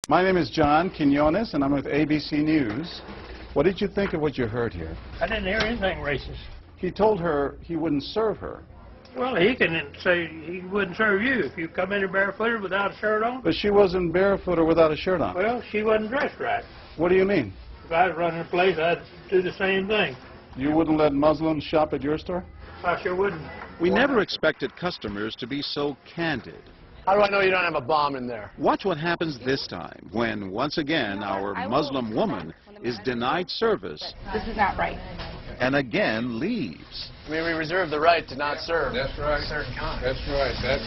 My name is John Quinones, and I'm with ABC News. What did you think of what you heard here? I didn't hear anything racist. He told her he wouldn't serve her. Well, he can say he wouldn't serve you if you come in here barefooted without a shirt on. But she wasn't barefoot or without a shirt on. Well, she wasn't dressed right. What do you mean? If I was running a place, I'd do the same thing. You wouldn't let Muslims shop at your store? I sure wouldn't. We never expected customers to be so candid. How do I know you don't have a bomb in there? Watch what happens this time when, once again, our Muslim woman is denied service. This is not right. And again leaves. I mean, we reserve the right to not serve. That's right. Certain kind. That's right. That's,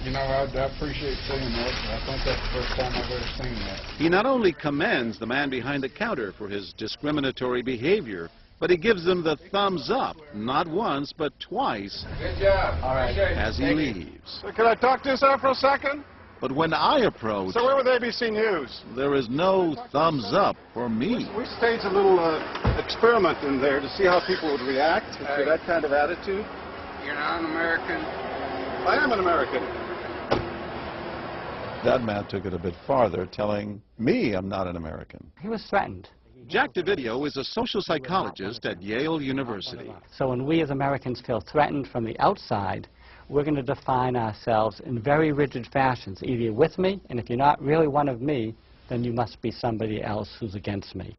you know, I appreciate saying that. I think that's the first time I've ever seen that. He not only commends the man behind the counter for his discriminatory behavior, but he gives him the thumbs up, not once, but twice, Good job. All right. as he leaves. So can I talk to you, sir, for a second? But when I approach, So we're with ABC News. there is no thumbs up for me. We staged a little experiment in there to see how people would react to that kind of attitude. You're not an American. I am an American. That man took it a bit farther, telling me I'm not an American. He was threatened. Jack DeVideo is a social psychologist at Yale University. So when we as Americans feel threatened from the outside, we're going to define ourselves in very rigid fashions. Either you're with me, and if you're not really one of me, then you must be somebody else who's against me.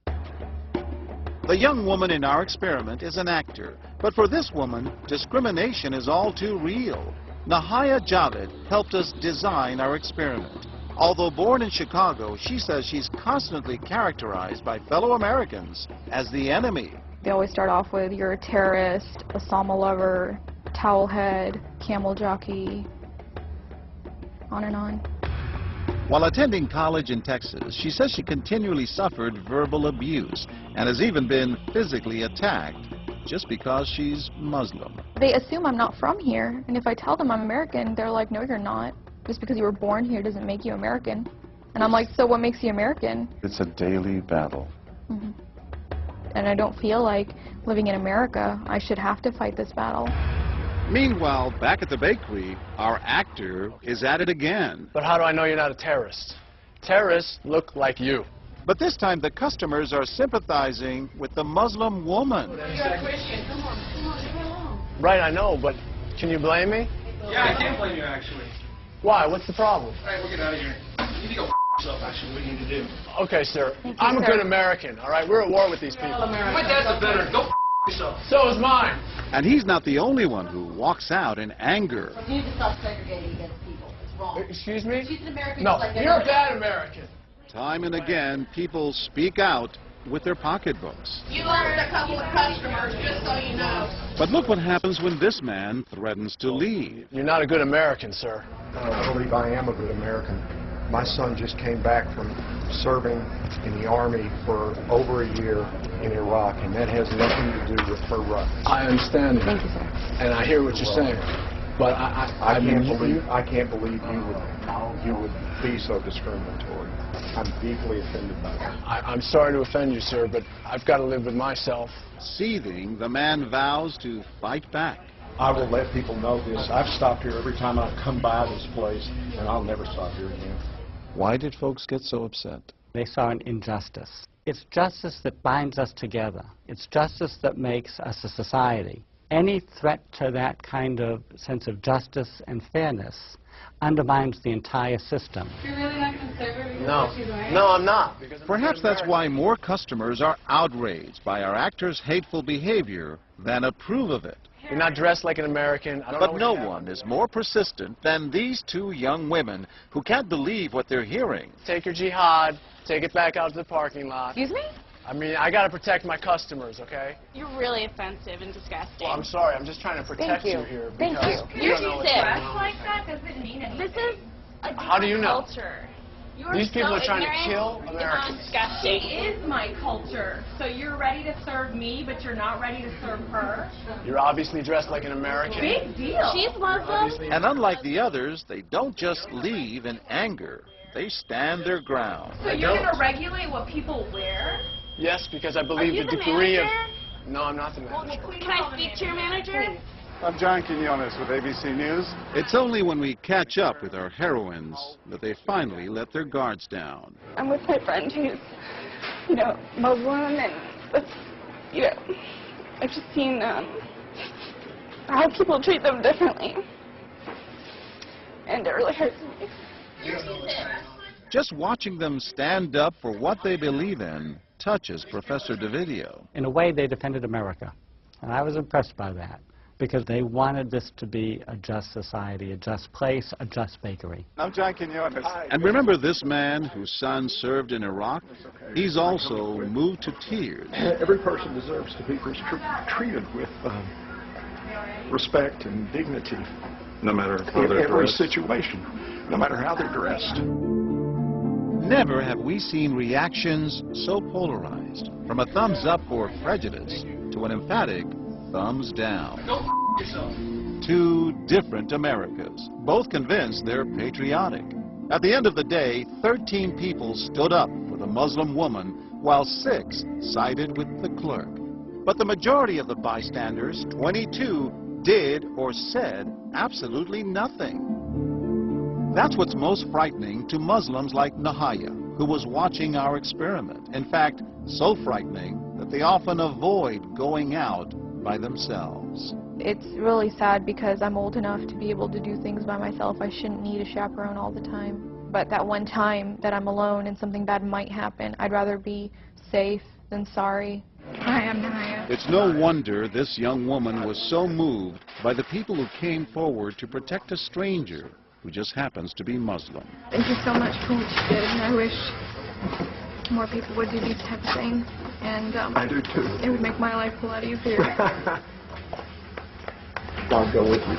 The young woman in our experiment is an actor, but for this woman, discrimination is all too real. Nahaya Javed helped us design our experiment. Although born in Chicago, she says she's constantly characterized by fellow Americans as the enemy. They always start off with you're a terrorist, a Sama lover, towel head, camel jockey, on and on. While attending college in Texas, she says she continually suffered verbal abuse and has even been physically attacked just because she's Muslim. They assume I'm not from here, and if I tell them I'm American, they're like, no, you're not. Just because you were born here doesn't make you American. And I'm like, so what makes you American? It's a daily battle. Mm-hmm. And I don't feel like living in America, I should have to fight this battle. Meanwhile, back at the bakery, our actor is at it again. But how do I know you're not a terrorist? Terrorists look like you. But this time the customers are sympathizing with the Muslim woman. You're a Christian. Come on, leave me alone. Right, I know, but can you blame me? Yeah, I can't blame you, actually. Why? What's the problem? All right, we'll get out of here. You need to go yourself, actually, what you need to do. Okay, sir. Thank you, I'm a sir. good American, all right? We're at war with these people. My dad's a veteran. Go yourself. So is mine. And he's not the only one who walks out in anger. You need to stop segregating against people. It's wrong. Excuse me? She's an American. No, just like you're a everybody bad else. American. Time and again, people speak out with their pocketbooks. You lost a couple of customers, just so you know. But look what happens when this man threatens to leave. You're not a good American, sir. I believe I am a good American. My son just came back from serving in the Army for over a year in Iraq, and that has nothing to do with her rights. I understand. Thank you, sir. And I hear what you're saying. But I can't believe you would be so discriminatory. I'm deeply offended by that. I'm sorry to offend you, sir, but I've got to live with myself. Seething, the man vows to fight back. I will let people know this. I've stopped here every time I've come by this place, and I'll never stop here again. Why did folks get so upset? They saw an injustice. It's justice that binds us together. It's justice that makes us a society. Any threat to that kind of sense of justice and fairness undermines the entire system. You're really not going to serve her? No, I'm not. Because I'm Perhaps that's why more customers are outraged by our actor's hateful behavior than approve of it. You're not dressed like an American. I don't know But what no you have. one is more persistent than these two young women who can't believe what they're hearing. Take your jihad, take it back out to the parking lot. Excuse me? I mean, I got to protect my customers, okay? You're really offensive and disgusting. Well, I'm sorry. I'm just trying to protect you. here. Thank because you. you don't know what's You're going sick. on. Like that doesn't mean anything. This is a How do you know? culture. You're These people so are trying to ignorant kill and Americans. disgusting. It is my culture. So you're ready to serve me, but you're not ready to serve her? You're obviously dressed like an American. Big deal. She's Muslim. And unlike the others, they don't just leave in anger. They stand their ground. So you're going to regulate what people wear? Yes, because I Are believe you the the degree manager? of... No, I'm not the manager. Can I speak to your manager? I'm John Quinones with ABC News. It's only when we catch up with our heroines that they finally let their guards down. I'm with my friend who's, Muslim, and that's, I've just seen how people treat them differently, and it really hurts me. Just watching them stand up for what they believe in touches Professor DeVideo. In a way, they defended America, and I was impressed by that, because they wanted this to be a just society, a just place, a just bakery. I'm John Quinones. And remember this man whose son served in Iraq? He's also moved to tears. Every person deserves to be treated with respect and dignity. No matter how In they're every dressed. situation, no matter how they're dressed. Never have we seen reactions so polarized, from a thumbs up for prejudice to an emphatic thumbs down. Go yourself. Two different Americas, both convinced they're patriotic. At the end of the day, 13 people stood up for the Muslim woman, while 6 sided with the clerk. But the majority of the bystanders, 22, did or said absolutely nothing. That's what's most frightening to Muslims like Nahaya, who was watching our experiment. In fact, so frightening that they often avoid going out by themselves. It's really sad because I'm old enough to be able to do things by myself. I shouldn't need a chaperone all the time. But that one time that I'm alone and something bad might happen, I'd rather be safe than sorry. Hi, I'm Nahaya. It's no wonder this young woman was so moved by the people who came forward to protect a stranger who just happens to be Muslim. Thank you so much for what you did, and I wish more people would do these type of things. And I do too. It would make my life a lot easier. God go with you.